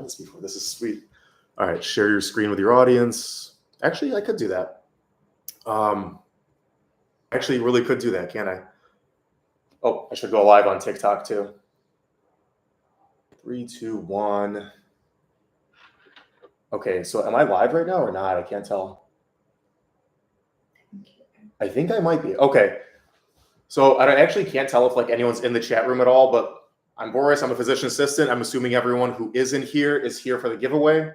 done this before. This is sweet. All right, share your screen with your audience. Actually, I could do that. Actually, really could do that, can't I? Oh, I should go live on TikTok too. 3, 2, 1. Okay, so am I live right now or not? I can't tell. I think I might be. Okay. So I actually can't tell if like anyone's in the chat room at all, but I'm Boris. I'm a physician assistant. I'm assuming everyone who is in here is here for the giveaway.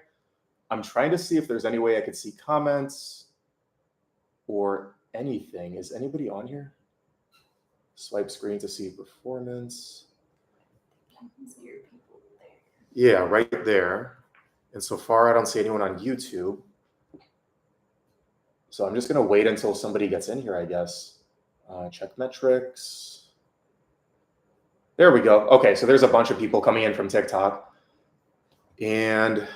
I'm trying to see if there's any way I could see comments or anything. Is anybody on here? Swipe screen to see performance. Yeah, right there. And so far, I don't see anyone on YouTube. So I'm just going to wait until somebody gets in here, I guess. Check metrics. There we go. Okay, so there's a bunch of people coming in from TikTok. And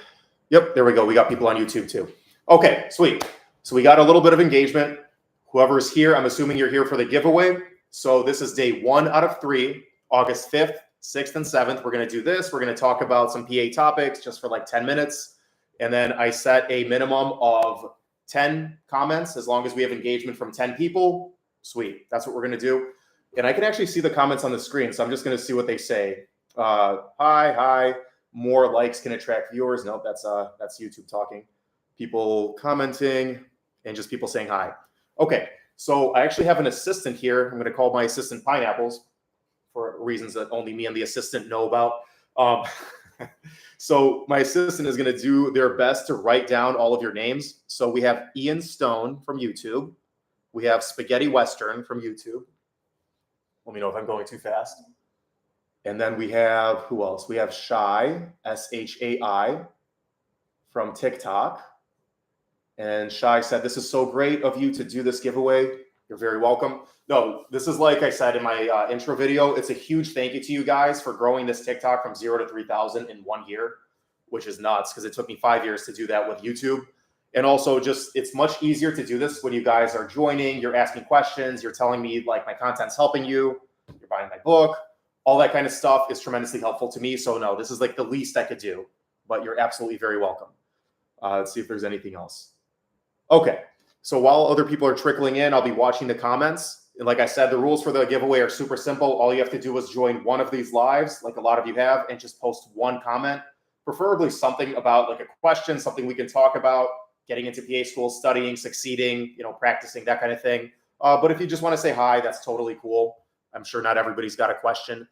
yep, there we go. We got people on YouTube too. Okay, sweet. So we got a little bit of engagement. Whoever's here, I'm assuming you're here for the giveaway. So this is day 1 out of 3, August 5th, 6th, and 7th. We're going to do this. We're going to talk about some PA topics just for like 10 minutes. And then I set a minimum of 10 comments as long as we have engagement from 10 people. Sweet. That's what we're going to do. And I can actually see the comments on the screen. So I'm just going to see what they say. Hi. More likes can attract viewers. Nope, that's YouTube talking. People commenting and just people saying hi. Okay. So I actually have an assistant here. I'm going to call my assistant Pineapples for reasons that only me and the assistant know about. So my assistant is going to do their best to write down all of your names. So we have Ian Stone from YouTube. We have Spaghetti Western from YouTube. Let me know if I'm going too fast. And then we have, who else? We have Shai, S-H-A-I, from TikTok. And Shai said, this is so great of you to do this giveaway. You're very welcome. No, this is like I said in my intro video, it's a huge thank you to you guys for growing this TikTok from 0 to 3,000 in 1 year, which is nuts because it took me 5 years to do that with YouTube. And also just, it's much easier to do this when you guys are joining, you're asking questions, you're telling me like my content's helping you, you're buying my book, all that kind of stuff is tremendously helpful to me. So no, this is like the least I could do, but you're absolutely very welcome. Let's see if there's anything else. Okay, so while other people are trickling in, I'll be watching the comments. And like I said, the rules for the giveaway are super simple. All you have to do is join one of these lives, like a lot of you have, and just post one comment, preferably something about like a question, something we can talk about, getting into PA school, studying, succeeding, practicing, that kind of thing. But if you just want to say hi, that's totally cool. I'm sure not everybody's got a question.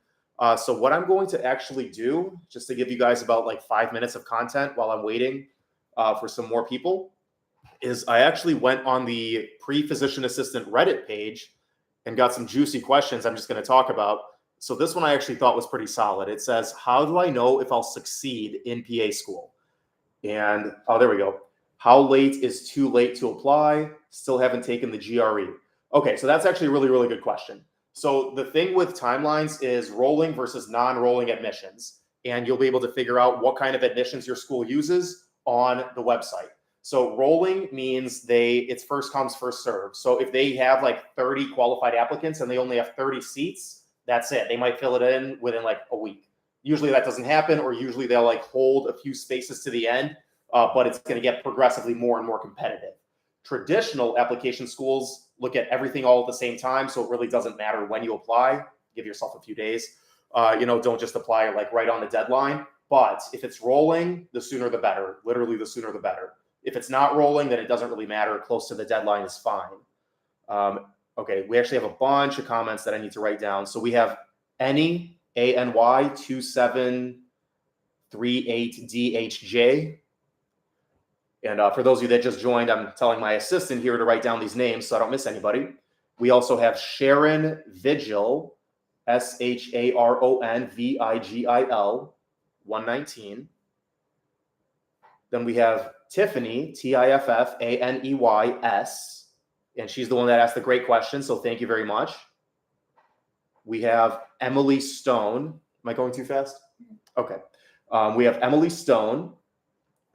So what I'm going to actually do, just to give you guys about like 5 minutes of content while I'm waiting for some more people, is I actually went on the pre-physician assistant Reddit page and got some juicy questions I'm just going to talk about. So this one I actually thought was pretty solid. It says, how do I know if I'll succeed in PA school? And, oh, there we go. How late is too late to apply? Still haven't taken the GRE. Okay, so that's actually a really, really good question. So the thing with timelines is rolling versus non-rolling admissions. And you'll be able to figure out what kind of admissions your school uses on the website. So rolling means it's first comes, first serve. So if they have like 30 qualified applicants and they only have 30 seats, that's it. They might fill it in within like a week. Usually that doesn't happen, or usually they'll like hold a few spaces to the end, but it's going to get progressively more and more competitive. Traditional application schools look at everything all at the same time, so it really doesn't matter when you apply. Give yourself a few days. Don't just apply like right on the deadline. But if it's rolling, the sooner the better. Literally, the sooner the better. If it's not rolling, then it doesn't really matter. Close to the deadline is fine. Okay, we actually have a bunch of comments that I need to write down. So we have Any, A-N-Y, 2738DHJ. And for those of you that just joined, I'm telling my assistant here to write down these names so I don't miss anybody. We also have Sharon Vigil, SharonVigil, 119. Then we have Tiffany, Tiffaneys, and she's the one that asked the great question, so thank you very much. We have Emily Stone. Am I going too fast? Okay. We have Emily Stone.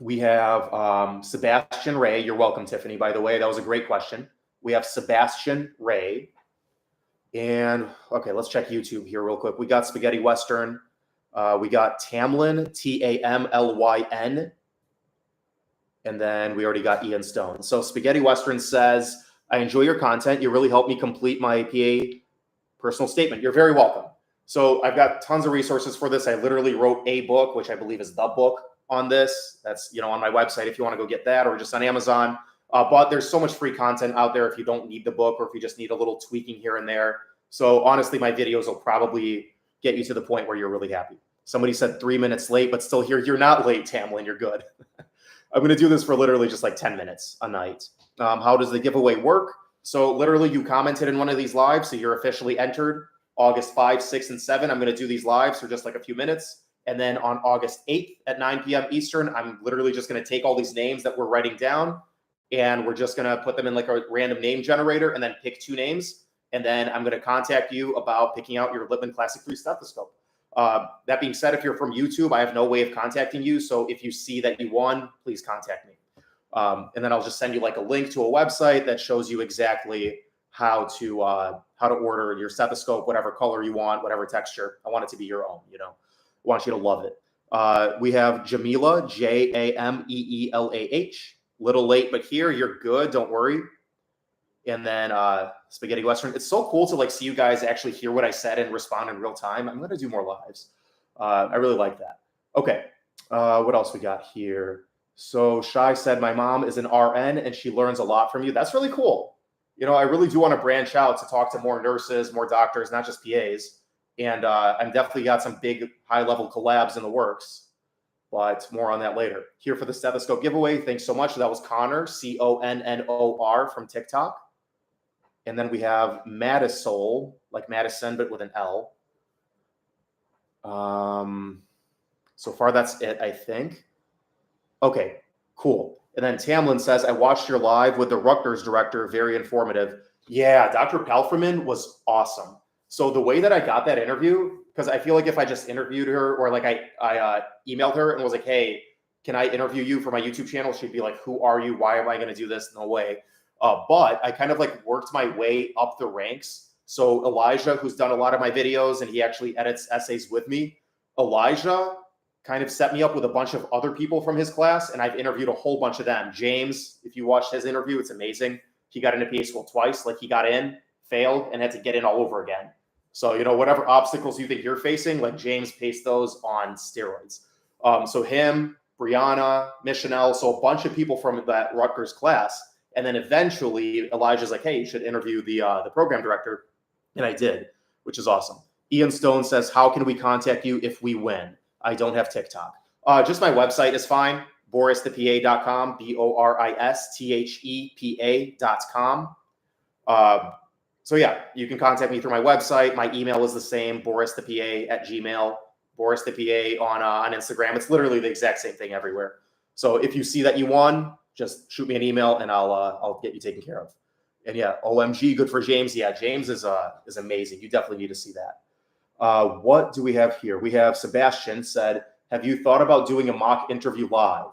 We have Sebastian Ray. You're welcome, Tiffany, by the way. That was a great question. We have Sebastian Ray. And, okay, let's check YouTube here real quick. We got Spaghetti Western. We got Tamlin, Tamlyn. And then we already got Ian Stone. So Spaghetti Western says, I enjoy your content. You really helped me complete my PA personal statement. You're very welcome. So I've got tons of resources for this. I literally wrote a book, which I believe is the book on this. That's, on my website if you want to go get that, or just on Amazon. But there's so much free content out there if you don't need the book, or if you just need a little tweaking here and there. So honestly, my videos will probably get you to the point where you're really happy. Somebody said 3 minutes late, but still here. You're not late, Tamlin. You're good. I'm going to do this for literally just like 10 minutes a night. How does the giveaway work? So literally you commented in one of these lives, so you're officially entered. August 5, 6, and 7, I'm going to do these lives for just like a few minutes. And then on August 8th at 9 p.m. Eastern, I'm literally just going to take all these names that we're writing down, and we're just going to put them in like a random name generator and then pick 2 names. And then I'm going to contact you about picking out your Littman Classic 3 stethoscope. That being said, if you're from YouTube, I have no way of contacting you. So if you see that you won, please contact me. And then I'll just send you like a link to a website that shows you exactly how to order your stethoscope, whatever color you want, whatever texture. I want it to be your own, I want you to love it. We have Jamila, Jameelah. Little late, but here, you're good. Don't worry. And then Spaghetti Western. It's so cool to like see you guys actually hear what I said and respond in real time. I'm going to do more lives. I really like that. Okay. What else we got here? So Shai said, my mom is an RN and she learns a lot from you. That's really cool. I really do want to branch out to talk to more nurses, more doctors, not just PAs. And I'm definitely got some big high-level collabs in the works, but more on that later. Here for the stethoscope giveaway. Thanks so much. That was Connor, Connor from TikTok. And then we have Madisol, like Madison, but with an L. So far, that's it, I think. Okay, cool. And then Tamlin says, I watched your live with the Rutgers director. Very informative. Yeah, Dr. Palfreman was awesome. So the way that I got that interview, because I feel like if I just interviewed her, or like I emailed her and was like, hey, can I interview you for my YouTube channel? She'd be like, who are you? Why am I going to do this? No way. But I kind of like worked my way up the ranks. So Elijah, who's done a lot of my videos and he actually edits essays with me, Elijah kind of set me up with a bunch of other people from his class, and I've interviewed a whole bunch of them. James, if you watched his interview, it's amazing. He got into PA school twice. Like he got in, failed, and had to get in all over again. So, whatever obstacles you think you're facing, like James paced those on steroids. So him, Brianna, Michelle, so a bunch of people from that Rutgers class. And then eventually Elijah's like, hey, you should interview the program director. And I did, which is awesome. Ian Stone says, how can we contact you if we win? I don't have TikTok. Just my website is fine. BorisThePA.com, BorisThePA.com. So yeah, you can contact me through my website. My email is the same, BorisThePA@gmail. BorisThePA on Instagram. It's literally the exact same thing everywhere. So if you see that you won, just shoot me an email and I'll get you taken care of. And yeah, OMG, good for James. Yeah, James is amazing. You definitely need to see that. What do we have here? We have Sebastian said, have you thought about doing a mock interview live?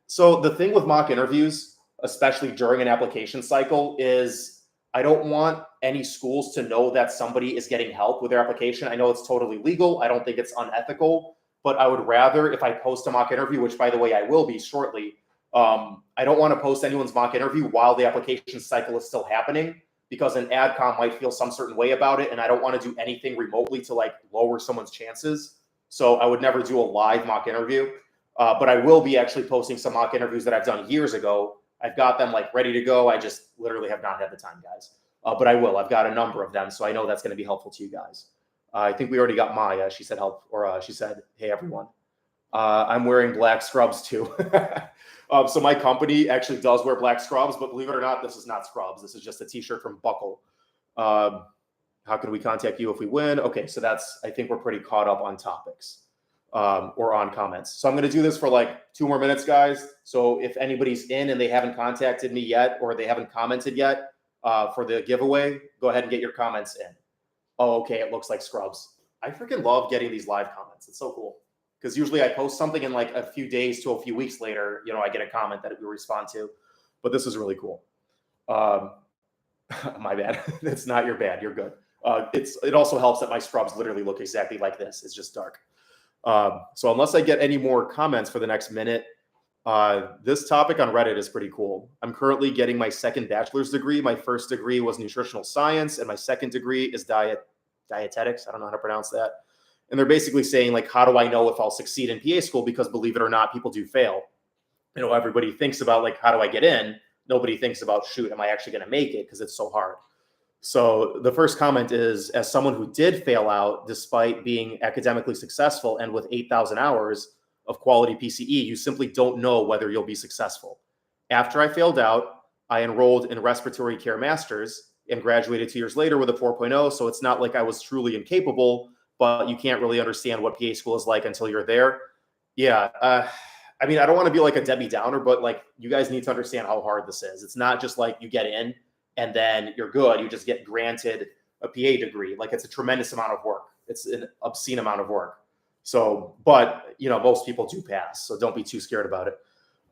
So the thing with mock interviews, especially during an application cycle, is I don't want any schools to know that somebody is getting help with their application. I know it's totally legal. I don't think it's unethical, but I would rather, if I post a mock interview, which by the way, I will be shortly, I don't want to post anyone's mock interview while the application cycle is still happening, because an AdCom might feel some certain way about it. And I don't want to do anything remotely to like lower someone's chances. So I would never do a live mock interview, but I will be actually posting some mock interviews that I've done years ago. I've got them like ready to go. I just literally have not had the time, guys. But I will. I've got a number of them, so I know that's going to be helpful to you guys. I think we already got Maya. She said help, or she said, hey, everyone. I'm wearing black scrubs too. So my company actually does wear black scrubs, but believe it or not, this is not scrubs. This is just a t-shirt from Buckle. How can we contact you if we win? Okay, so I think we're pretty caught up on topics or on comments. So I'm going to do this for like 2 more minutes, guys. So if anybody's in and they haven't contacted me yet, or they haven't commented yet for the giveaway, go ahead and get your comments in. Oh, okay, it looks like scrubs. I freaking love getting these live comments. It's so cool. Because usually I post something and like a few days to a few weeks later, I get a comment that we respond to. But this is really cool. My bad. It's not your bad. You're good. It also helps that my scrubs literally look exactly like this. It's just dark. So unless I get any more comments for the next minute, this topic on Reddit is pretty cool. I'm currently getting my second bachelor's degree. My first degree was nutritional science, and my second degree is dietetics. I don't know how to pronounce that. And they're basically saying, like, how do I know if I'll succeed in PA school? Because believe it or not, people do fail. You know, everybody thinks about, like, how do I get in? Nobody thinks about, shoot, am I actually going to make it? Because it's so hard. So the first comment is, as someone who did fail out despite being academically successful and with 8,000 hours of quality PCE, you simply don't know whether you'll be successful. After I failed out, I enrolled in respiratory care master's and graduated 2 years later with a 4.0. So it's not like I was truly incapable, but you can't really understand what PA school is like until you're there. Yeah. I mean, I don't want to be like a Debbie Downer, but like, you guys need to understand how hard this is. It's not just like you get in and then you're good. You just get granted a PA degree. Like, it's a tremendous amount of work. It's an obscene amount of work. So, but you know, most people do pass. So don't be too scared about it.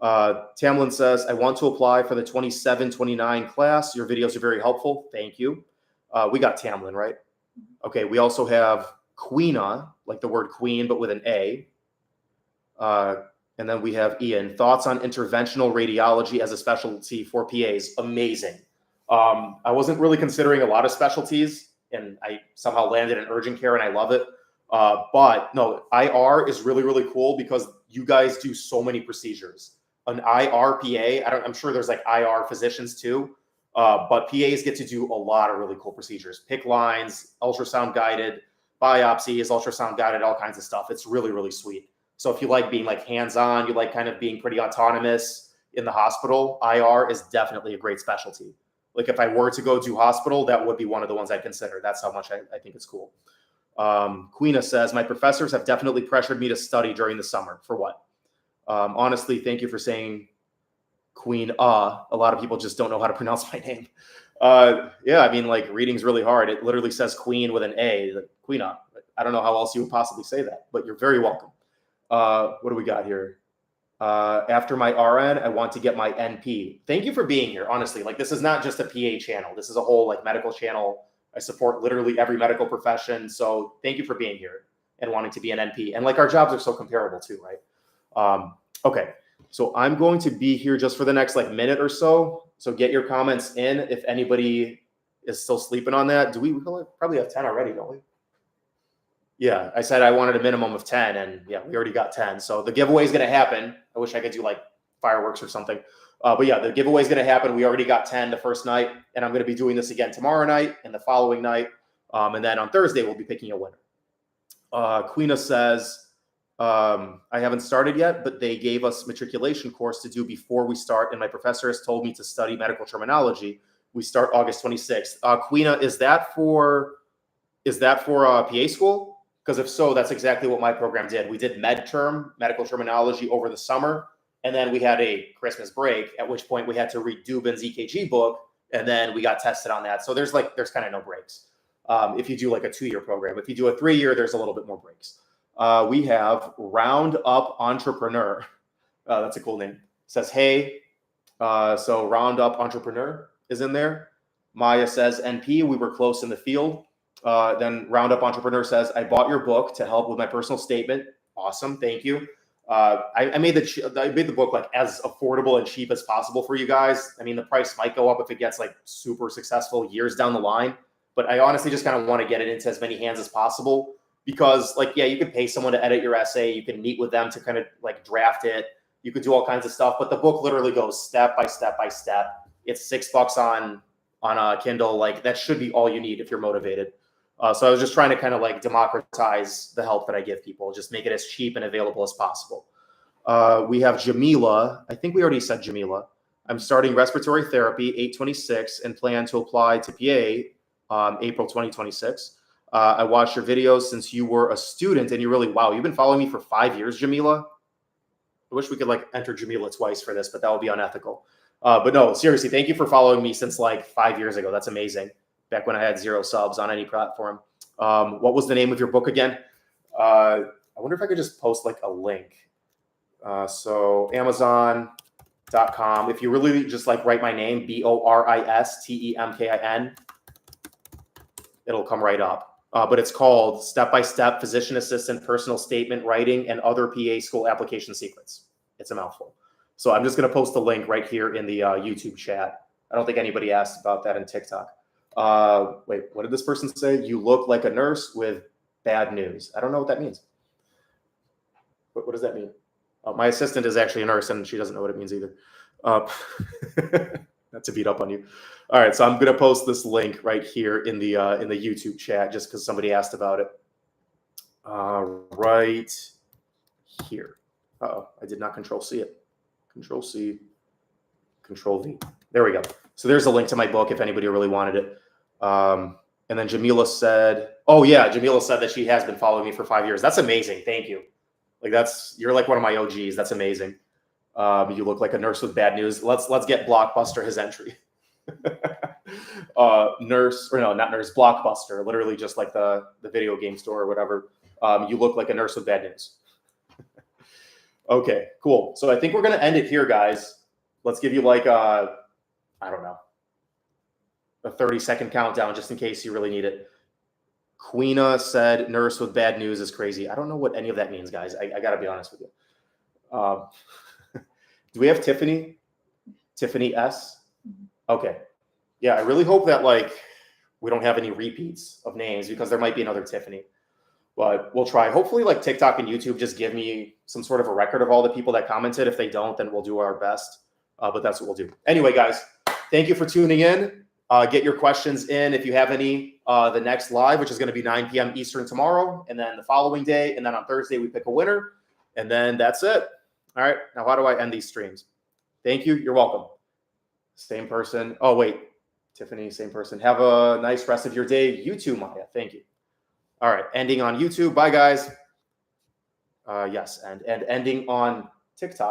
Tamlin says, I want to apply for the 27-29 class. Your videos are very helpful. Thank you. We got Tamlin, right? Okay. We also have Queena, like the word queen, but with an A. And then we have Ian. Thoughts on interventional radiology as a specialty for PAs? Amazing. I wasn't really considering a lot of specialties, and I somehow landed in urgent care, and I love it. But no, IR is really, really cool because you guys do so many procedures. An IR PA, I'm sure there's like IR physicians too, but PAs get to do a lot of really cool procedures. PICC lines, ultrasound guided, biopsies, ultrasound guided, all kinds of stuff. It's really, really sweet. So if you like being like hands-on, you like kind of being pretty autonomous in the hospital, IR is definitely a great specialty. Like, if I were to go do hospital, that would be one of the ones I'd consider. That's how much I think it's cool. Queena says, my professors have definitely pressured me to study during the summer. For what? Honestly, thank you for saying Queen. A lot of people just don't know how to pronounce my name. Yeah, I mean, like, reading's really hard. It literally says queen with an A, like Queena. I don't know how else you would possibly say that, but you're very welcome. What do we got here? After my RN, I want to get my NP. Thank you for being here. Honestly, like, this is not just a PA channel. This is a whole like medical channel. I support literally every medical profession. So thank you for being here and wanting to be an NP. And like, our jobs are so comparable too, right? Okay. So I'm going to be here just for the next like minute or so. So get your comments in. If anybody is still sleeping on that, we probably have 10 already, don't we? Yeah, I said I wanted a minimum of 10, and yeah, we already got 10. So the giveaway is going to happen. I wish I could do like fireworks or something. But yeah, the giveaway is going to happen. We already got 10 the first night, and I'm going to be doing this again tomorrow night and the following night. And then on Thursday, we'll be picking a winner. Queena says, I haven't started yet, but they gave us matriculation course to do before we start. And my professor has told me to study medical terminology. We start August 26th. Queena, is that for PA school? Because if so, that's exactly what my program did. We did medical terminology over the summer. And then we had a Christmas break, at which point we had to read Dubin's EKG book. And then we got tested on that. So there's kind of no breaks. If you do like a 2-year program, if you do a 3-year, there's a little bit more breaks. We have Round Up Entrepreneur. That's a cool name. It says, hey, so Round Up Entrepreneur is in there. Maya says, NP, we were close in the field. Then Roundup Entrepreneur says, I bought your book to help with my personal statement. Awesome. Thank you. I made the book like as affordable and cheap as possible for you guys. I mean, the price might go up if it gets like super successful years down the line, but I honestly just kind of want to get it into as many hands as possible because, like, yeah, you could pay someone to edit your essay. You can meet with them to kind of like draft it. You could do all kinds of stuff, but the book literally goes step by step by step. It's $6 on a Kindle. Like, that should be all you need if you're motivated. So I was just trying to kind of like democratize the help that I give people, just make it as cheap and available as possible. We have Jamila. I think we already said Jamila. I'm starting respiratory therapy 8/26 and plan to apply to PA April 2026. I watched your videos since you were a student and you've been following me for 5 years, Jamila. I wish we could like enter Jamila twice for this, but that would be unethical. But no, seriously, thank you for following me since like 5 years ago. That's amazing. Back when I had 0 subs on any platform. What was the name of your book again? I wonder if I could just post like a link. So Amazon.com. If you really just like write my name, BORISTEMKIN, it'll come right up. But it's called Step-by-Step Physician Assistant Personal Statement Writing and Other PA School Application Secrets. It's a mouthful. So I'm just going to post the link right here in the YouTube chat. I don't think anybody asked about that in TikTok. Wait, what did this person say? You look like a nurse with bad news. I don't know what that means. What does that mean? My assistant is actually a nurse, and she doesn't know what it means either. Not to beat up on you. All right, so I'm going to post this link right here in the YouTube chat just because somebody asked about it. Right here. Uh-oh, I did not Control-C it. Control-C, Control-V. There we go. So there's a link to my book if anybody really wanted it. And then Jamila said, oh yeah, Jamila said that she has been following me for 5 years. That's amazing. Thank you. Like you're like one of my OGs. That's amazing. You look like a nurse with bad news. Let's get Blockbuster his entry. Nurse, or no, not nurse, Blockbuster, literally just like the video game store or whatever. You look like a nurse with bad news. Okay, cool. So I think we're going to end it here, guys. Let's give you like I don't know, a 30-second countdown just in case you really need it. Queena said nurse with bad news is crazy. I don't know what any of that means, guys. I got to be honest with you. Do we have Tiffany? Tiffany S? Okay. Yeah, I really hope that like we don't have any repeats of names because there might be another Tiffany. But we'll try. Hopefully like TikTok and YouTube just give me some sort of a record of all the people that commented. If they don't, then we'll do our best. But that's what we'll do. Anyway, guys, thank you for tuning in. Get your questions in if you have any. The next live, which is going to be 9 p.m. Eastern tomorrow, and then the following day, and then on Thursday we pick a winner, and then that's it. All right. Now, how do I end these streams? Thank you. You're welcome. Same person. Oh, wait. Tiffany, same person. Have a nice rest of your day. You too, Maya. Thank you. All right. Ending on YouTube. Bye, guys. Yes. And ending on TikTok.